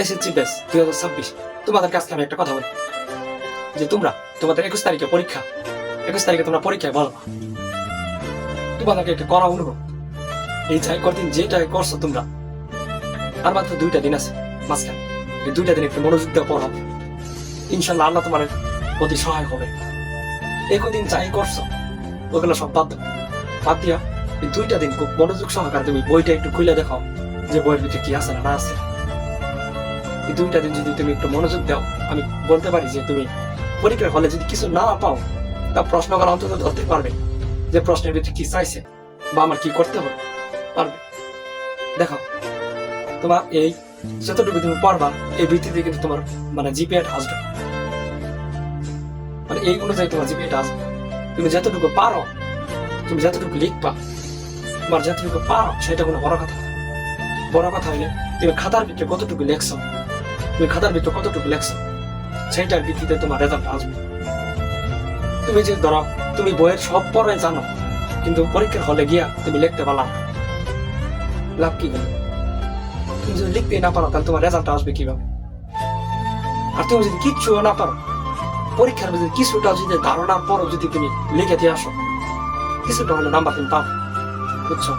SSC batch 2026 তোমাদের কাছে আমি একটা কথা বলি যে তোমরা তোমাদের 21 তারিখে পরীক্ষা 21 তারিখে তোমরা পরীক্ষায় বলবা তোমাদেরকে একটা করা অনুরোধ এই যাই কদিন যেটাই করছো তোমরা আর মাত্র 2টা দিন আছে মাঝখানে এই 2টা দিন একটু মনোযোগ দিয়ে পড়ো ইনশাল্লাহ আল্লাহ তোমার প্রতি সহায় হবে এই কদিন যাই করছো ওগুলো সব বাদ দিয়া এই 2টা দিন খুব মনোযোগ সহকারে তুমি বইটা একটু খুলে দেখো যে বইয়ের ভিতরে কি আছে না আছে এই 2টা দিন যদি তুমি একটু মনোযোগ দাও আমি বলতে পারি যে তুমি পরীক্ষার হলে যদি কিছু না পাও তা প্রশ্নগুলো অন্তত ধরতে পারবে যে প্রশ্নের ভিতরে কি চাইছে বা আমার কি করতে হবে পারবে দেখো তোমার এই যতটুকু তুমি পড়বা এই ভিত্তিতে কিন্তু তোমার মানে জিপিএটা আসবে মানে এই অনুযায়ী তোমার জিপিএটা আসবে তুমি যতটুকু পারো তুমি যতটুকু লিখবা তোমার যতটুকু পারো সেটা কোনো বড় কথা হইলে তুমি খাতার ভিতরে কতটুকু লেখছো তুমি খাতার ভিতরে কতটুকু লেখছো সেইটার ভিত্তিতে তোমার রেজাল্ট আসবে তুমি যে ধরো তুমি বইয়ের সব পড়াই জানো কিন্তু পরীক্ষার হলে গিয়া তুমি লিখতে পারলাম লাভ কি হলো তুমি যদি লিখতে না পারো তাহলে তোমার রেজাল্ট আসবে কিভাবে আর তুমি যদি কিচ্ছু না পারো পরীক্ষার যদি কিছুটা যদি ধারণার পরও যদি তুমি লিখে দিয়ে আসো কিছুটা হলে নাম্বার তুমি পাবো বুঝছো